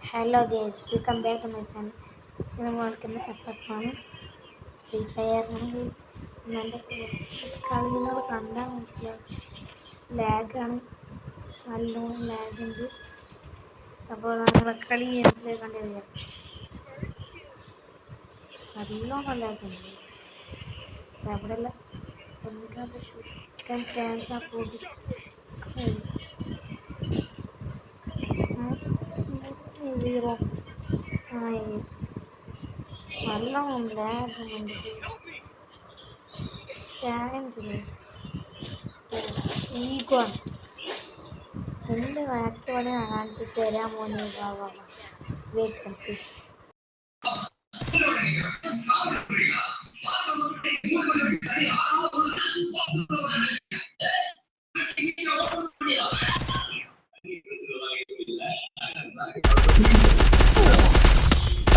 Hello guys, welcome back to my channel. ഇത് നമ്മൾ കളിക്കുന്ന FF ആണ്, ഫ്രീ ഫയർ ആണ് ഗൈസ്. എൻ്റെ കളി നിങ്ങൾ കണ്ടാൽ മനസ്സിലാവും, ലാഗാണ്, നല്ലോണം ലാഗ് ഉണ്ട്. അപ്പോൾ നമ്മളെ കളി കണ്ടില്ല, നല്ലോണം ലാഗ് ഉണ്ട് ഗൈസ്. അവിടെ എല്ലാം എന്താണ് ഷൂട്ടിക്കാൻ ചാൻസ് ആ കൂടി ഗൈസ്. 0 ഗൈസ്, നല്ലോണം ലാഗുന്നുണ്ട് ഗൈസ്. ചാലഞ്ച് ഗൈസ്, ഈഗോ എന്ത് ആക്കി വേണേ കാണിച്ചിട്ട് തരാൻ പോകുന്ന വെയിറ്റ് കൺസിഷൻ.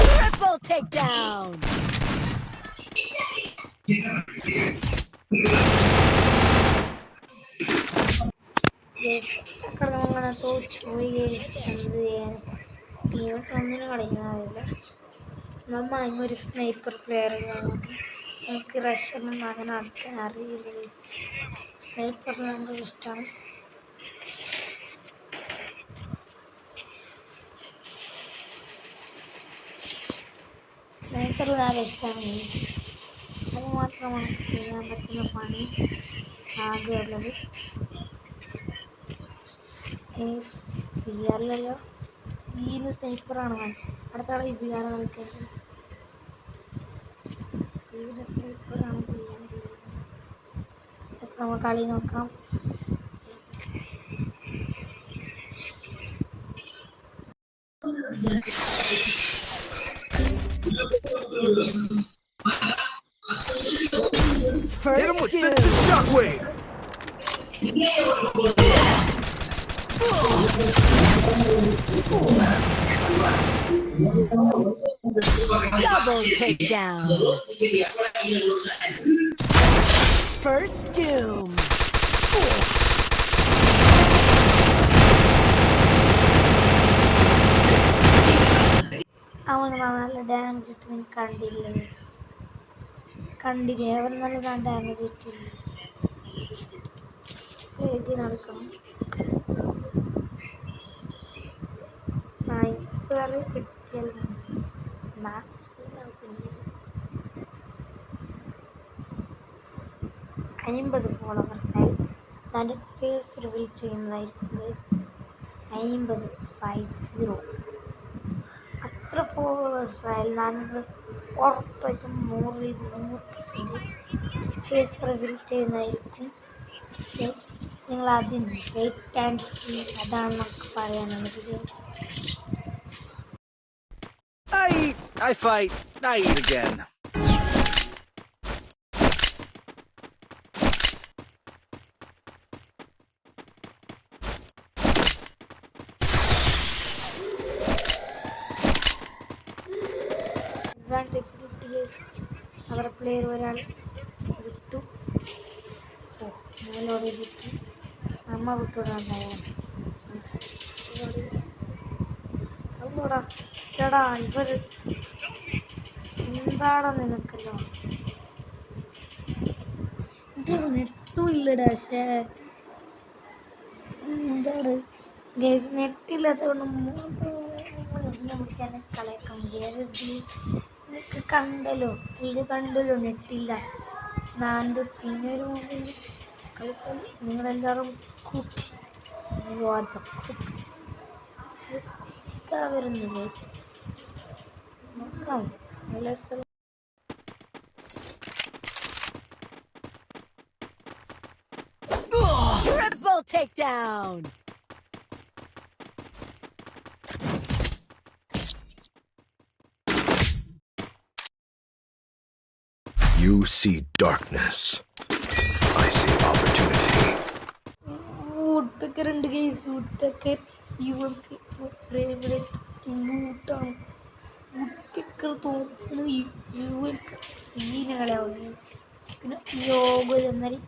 Triple takedown. അక్కడ നമ്മളങ്ങനെ തോച്ചുപോയി ഗൈസ്. എന്ത് ചെയ്യാൻ, ടീമിട്ട് ഒന്നിനും കളിക്കാറില്ല. നമ്മൾ അങ്ങൊരു സ്നൈപ്പർ പ്ലെയർ, നമുക്ക് റഷ്യനും അങ്ങനെ അടുക്കാൻ അറിയില്ല ഗൈസ്. സ്നൈപ്പറിന് നമുക്ക് ഇഷ്ടമാണ്. സ്നൈപ്പറിൽ നല്ല ഇഷ്ടമാണ് ഗൈസ്. അത് മാത്രമാണ് ചെയ്യാൻ പറ്റുന്ന പണി ആകെയുള്ളത്. ബി ആറിലല്ലോ, സീന് സ്നൈപ്പറാണ്. അടുത്ത കളി ബി ആർ കളിക്കാൻ സീന് സ്നൈപ്പറാണ്. ബി ആറിൽ നമ്മൾ കളി നോക്കാം. Hit him with sensitive shockwave. Double takedown. First doom. അവന് നല്ല ഡാമേജ് ഇട്ട് നിങ്ങൾ കണ്ടില്ല, അവൻ നല്ല ഡാമേജ് ഇട്ടില്ല. നടക്കണം, സ്നൈപ്പർ കിട്ടിയാൽ 50 ഫോളോവേഴ്സായി എൻ്റെ ഫേസ് റിവീൽ ചെയ്യുന്നതായിരിക്കും ഗൈസ്. 50 അത്ര ഫോളോവേഴ്സായാലും ഞാനിത് ഉറപ്പായിട്ടും 100% ഫേസ് റിവീൽ ചെയ്യുന്നതായിരിക്കും ഗൈസ്. നിങ്ങൾ അതിന് വെയിറ്റ് ആൻഡ് സീ, അതാണ് നമുക്ക് പറയാനുള്ളത് guys. I eat, I fight, I eat again. Advantage കിട്ടി ഗൈസ്. അവരുടെ പ്ലെയർ ഒരാൾ വിട്ടു, മേലോടെ കിട്ടി, അമ്മ വിട്ടുവിടാണ്ടായാണ്. അതോടാ ചേടാ, ഇവർ എന്താടാ നിനക്കല്ലോ, ഇത് നെട്ടും ഇല്ലടാ. പക്ഷേ എന്താണ് ഗൈസ്, നെറ്റില്ലാത്തതുകൊണ്ട് എന്നെ വിളിച്ചാൽ കളയാക്കാൻ വേറെ നിങ്ങൾക്ക് കണ്ടല്ലോ, നെറ്റില്ല. ഞാൻ പിന്നെ ഒരു മൊബൈൽ കളിച്ചാൽ നിങ്ങളെല്ലാവരും കുക്ക് വരുന്നു ഗൈസ്. നോക്കാം. Triple takedown. You see darkness. I see opportunity. woodpecker ഉണ്ട് ഗൈസ്. woodpecker ഫേവറേറ്റ് ലൂട്ടാണ്. woodpecker തോന്നുന്നത് സീനുകളാവും ഗൈസ്. പിന്നെ യോഗ എന്നൊരു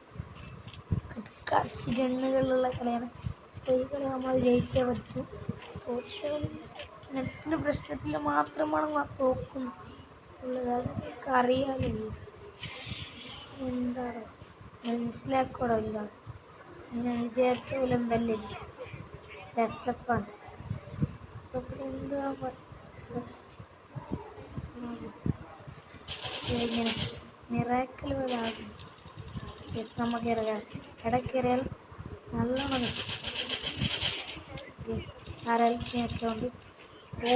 കക്ഷി ഗണ്ണുകളിലുള്ള കളിയാണ്. ഈ കളി നമ്മൾ ജയിച്ചേ പറ്റൂ, തോറ്റാൽ നെറ്റിൻ്റെ പ്രശ്നത്തിൽ മാത്രമാണ് ഞാൻ തോക്കുന്നുള്ളത്. അതെനിക്ക് അറിയാമല്ലോ ഗൈസ്. എന്താണ് മനസ്സിലാക്കോടോ ഇല്ല. ഞാൻ വിചാരിച്ച പോലെ എന്തല്ലേ FF ആണ്. എന്തുവാ ഇങ്ങനെ മിറാക്കിൾ ആകും. യെസ് നമുക്ക് ഇറങ്ങാം. ഇടയ്ക്കേറിയാൽ നല്ലോണം യെസ് ആരാൽക്കൊക്കെ ഉണ്ട്. ഓ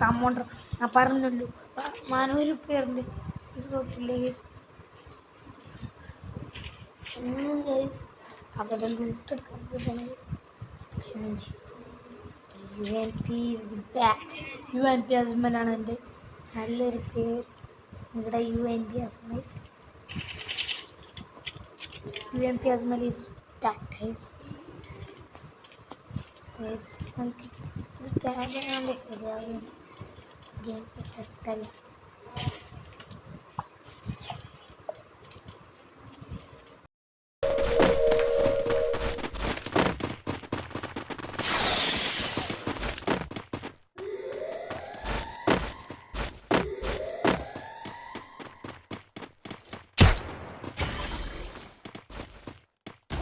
കമ്മോണ്ടർ ഞാൻ പറഞ്ഞല്ലോ 400 പേരുണ്ട്. ഇത് തൊട്ടില്ലേ യെസ് ഗൈസ് അവിടെ ലൂട്ടെടുക്കാൻ പോയതാണ് ഗൈസ്. ക്ഷമിച്ച് UMP ഈസ് ബാക്ക്. UMP അസ്മലാണ് എൻ്റെ നല്ലൊരു പേര്. ഇവിടെ UMP Asmal. UMP Asmal is back guys. Guys നമുക്ക് ഇത് ടാഗ് ചെയ്യാണ്ട് ശരിയാവില്ല. Game സെറ്റല്ല.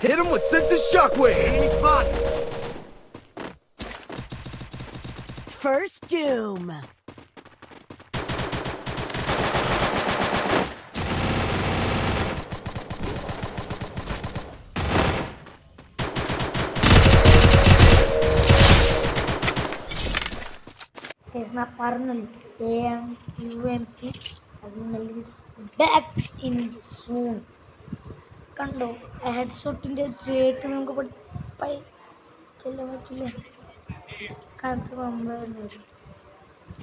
Hit him with sense of shockwave. Enemy spotted. First Doom. ഞാൻ പറഞ്ഞല്ലോ UMP Asmal is back in soon. കണ്ടോ ഹെഡ് ഷോട്ടിൻ്റെ റേറ്റ് നമുക്ക് ചെല്ലാൻ പറ്റില്ല. കണക്ക് സംഭവം നിങ്ങൾക്ക്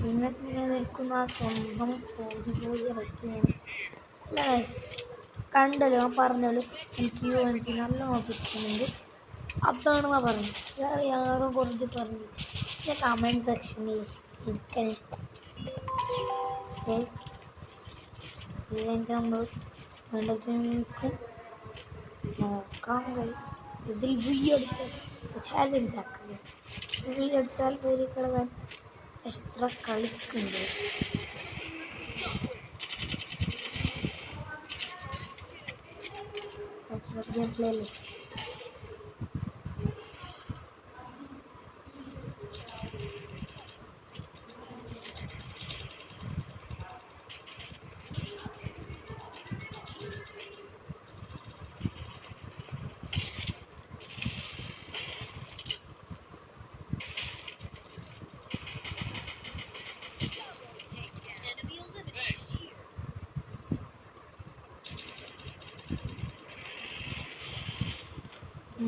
ഇങ്ങനെ നിൽക്കുന്ന ആ സ്വന്തം പോതി ഇറക്കിയാണ്. അല്ല കണ്ടല്ലോ ഞാൻ പറഞ്ഞല്ലോ എനിക്ക് UMP നല്ലോണം പിടിക്കുന്നുണ്ട്. അതാണ് ഞാൻ പറഞ്ഞത്. വേറെ ആരും കുറച്ച് പറഞ്ഞു. പിന്നെ കമൻറ്റ് സെക്ഷനിൽ ഇരിക്കണേ ഗൈസ്. നമ്മൾ വേണ്ടിക്കും നോക്കാം ഗൈസ്. ഇതിൽ അടിച്ചാൽ ചാലഞ്ച് ആക്കാം ഗൈസ്. അടിച്ചാൽ പേര് കളകാൻ എക്സ്ട്ര കളിക്കുന്നുണ്ട്. ഗെയിം പ്ലേ അല്ലേ.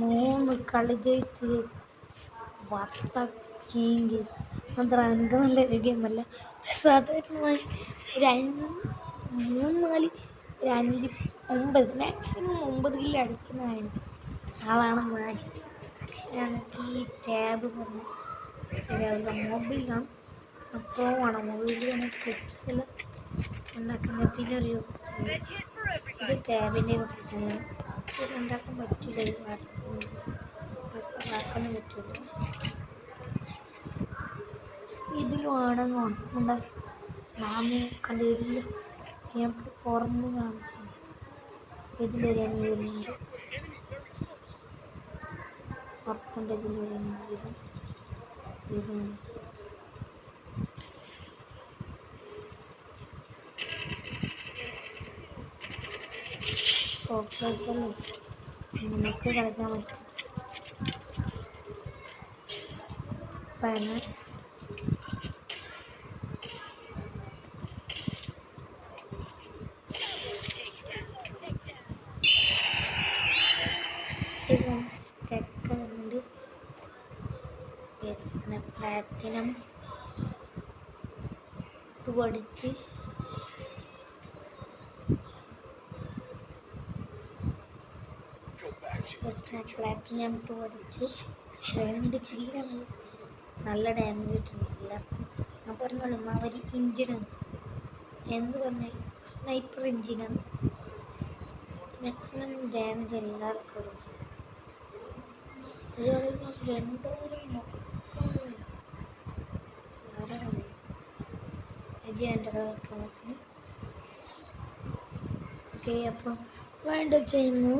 മൂന്ന് കളി ജയിച്ച് വത്ത കിങ്. അത്ര എനിക്ക് നല്ലൊരു ഗെയിമല്ല. സാധാരണമായി ഒരു 3-4 ഒരു 5-9 മാക്സിമം 9 കില്ല് അടിക്കുന്നതാണ് ആളാണ് ഞാൻ. പക്ഷേ എനിക്ക് ഈ ടാബ് പറഞ്ഞ് ശരിയാവില്ല. മൊബൈലാണ് അപ്പോൾ ആണ് മൊബൈലിൽ ക്ലിപ്സിൽ ഉണ്ടാക്കുന്ന പിന്നെ ഒരു ഇത് ടാബിൻ്റെ കുറിച്ചാണ്. ഇത് ഉണ്ടാക്കാൻ പറ്റില്ല. ഈ വാട്സാപ്പിലാക്കാനും പറ്റില്ല. ഇതിലുമാണ് വാട്സാപ്പ് ഉണ്ടാക്കി ഞാൻ കണ്ടില്ല. ഞാൻ തുറന്ന് കാണിച്ചു. ഇതിലൊരു വരുന്നുണ്ട്. ഉറപ്പുണ്ട് ഇതിലൊരു ഫോക്കസല്ലേ നിനക്ക് കളിക്കാൻ പറ്റും. സ്റ്റക്കുണ്ട്. പ്ലാറ്റിനം അടിച്ച് പ്ലാറ്റിനം 2 അടിച്ച് 2 കില്ലാണ്. നല്ല ഡാമേജ് കിട്ടുന്നു എല്ലാവർക്കും. ഞാൻ പറഞ്ഞല്ലോ അവർ ഇഞ്ചിനാണ്. എന്ത് പറഞ്ഞാൽ സ്നൈപ്പർ എഞ്ചിനാണ്. മാക്സിമം ഡാമേജ് എല്ലാവർക്കും വരും. ഒരു കളിയിൽ 2000 നോക്കാം. വേറെ അജി എൻ്റെ ഓക്കെ അപ്പോൾ വൈൻഡപ്പ് ചെയ്യുന്നു.